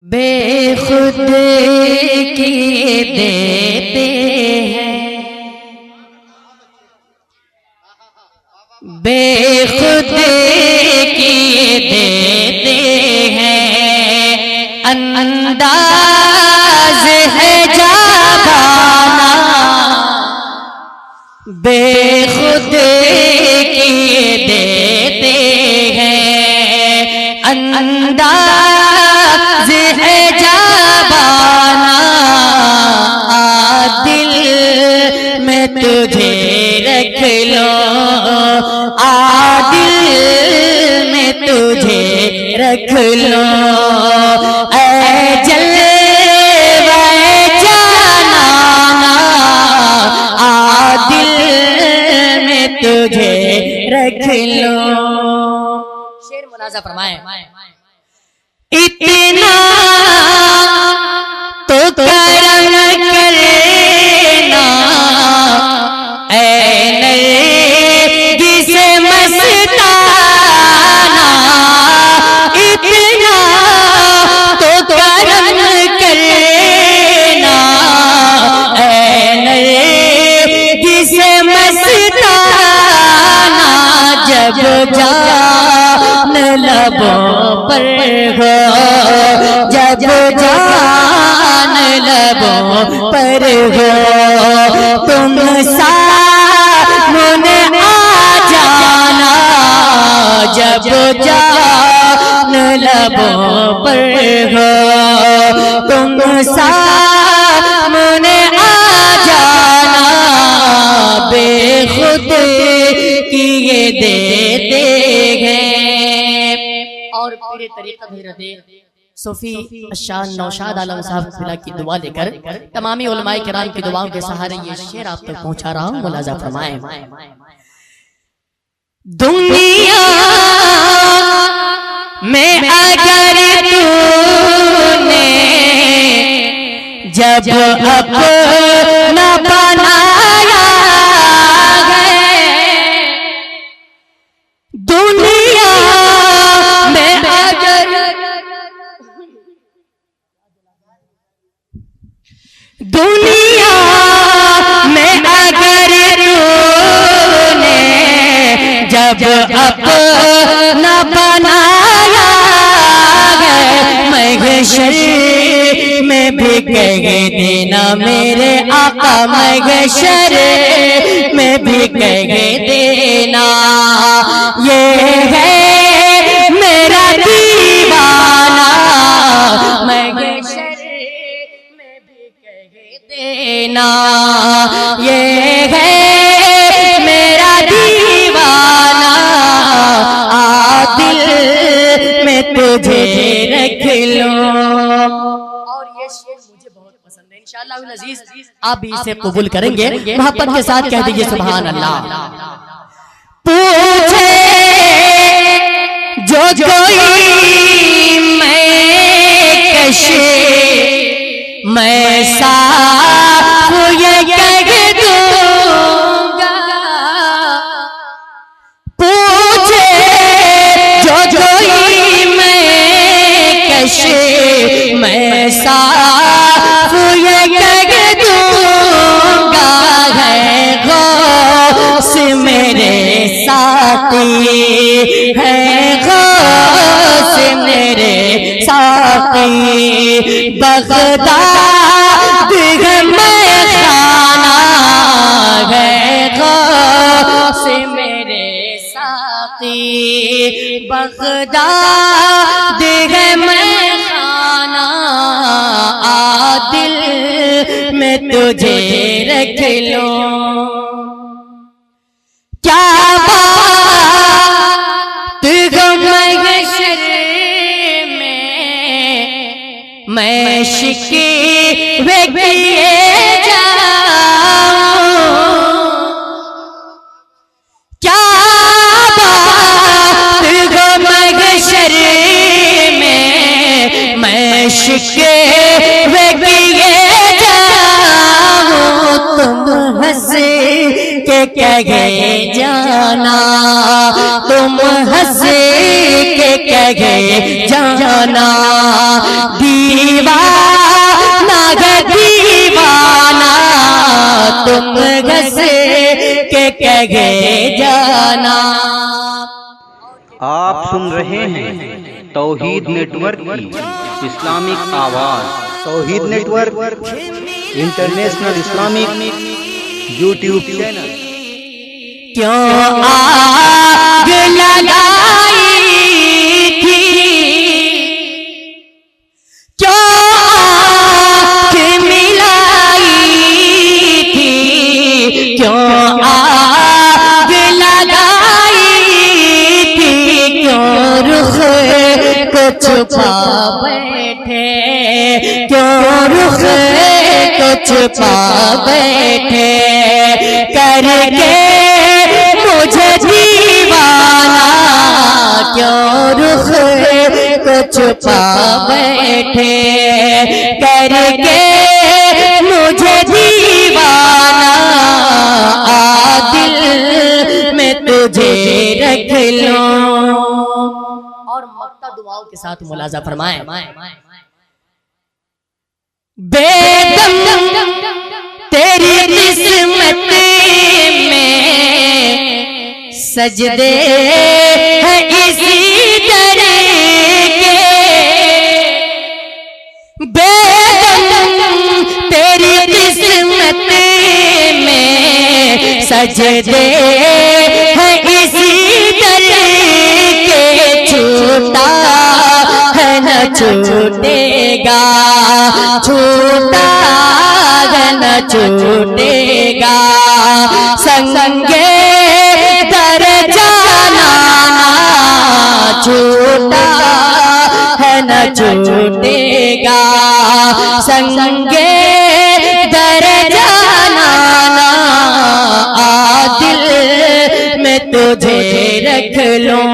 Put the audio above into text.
बेखुद की देते हैं, बेखुद की देते हैं, अंदाज है जाबाना, बेखुद की देते हैं, अंदाज है जाबाना, दिल में तुझे रख लो, दिल में तुझे रख लो, ऐ जलवे जाना, दिल में तुझे रख लो। शेर मुलाजा फरमाए, इतना तो करम करना ऐ नरगिस मस्ताना, इतना तो करम करना ऐ नरगिस मस्ताना, जब जान लबों पर हो, जब जान लबों पर हो, तुम सामने आ जाना, जब जान लबों पर हो, तुम सामने आ जाना, बेखुद की ये देते हैं। और पूरे तरीक़ा सूफी अशान नौशाद आलम साहब खुदा की दुआ लेकर तमामी उलमाए किराम की दुआओं के सहारे ये शेर आप तक पहुंचा रहा हूं। मुलाजा फरमाएं, दुनिया में अगर तूने जब अपना बनाया है, दुनिया में अगर, दुनिया में अगर तूने जब अपना बनाया है, महशर में भी कह देना मेरे आका, महशर में भी कह देना, ये है मेरा दीवाना, महशर में भी कह देना, ये है मेरा दीवाना, दिल में तुझे रख लो। और ये शेर मुझे बहुत पसंद है, इंशाअल्लाह अज़ीज आप भी इसे कबूल करेंगे। मोहब्बत के साथ कह दीजिए सुभान अल्लाह। पूछे जो कोई मैं कशे मैं साफ ये कह दूंगा, पूछे जो कोई मैं कशे मैं साफ ये कह दूंगा, है गौस मेरे साथी, है गौस मेरे साथी, बगदाद है मैं खाना, है गौस मेरे साथी, बगदाद है मैं खाना, दिल में तुझे रख लो। क्या बात महशर में मैं शिकवे किए जाऊं, क्या बात महशर में मैं शिकवे किए जाऊं, तुम हंस के कहे जाना, तुम हंस के कहे जाना, दीवाना गे दीवाना, तुम हंस के कहे जाना। आप सुन रहे हैं तौहीद नेटवर्क की इस्लामिक आवाज। Tauheed network international Islamic YouTube channel. क्यों आग लगाई थी, क्यों आग मिलाई थी, क्यों आग लगाई थी, क्यों रुख को छुपा बैठे, क्यों रुख को छुपा बैठे, करके मुझे दीवाना, क्यों रुख को छुपा बैठे, करके मुझे दीवाना, आ दिल में तुझे रख लो। और मक्ता दुआओं के साथ मुलाजा फरमाए। बेदम तेरी किस्मत में सजदे हैं इसी तरह के, बेदम तेरी किस्मत में सजदे हैं इसी तरह के, छूटा है न छूटेगा, छूटा है न छूटेगा, संगे दर जाना, छूटा है न छूटेगा, संगे दर जाना, आ दिल में तुझे रख लो।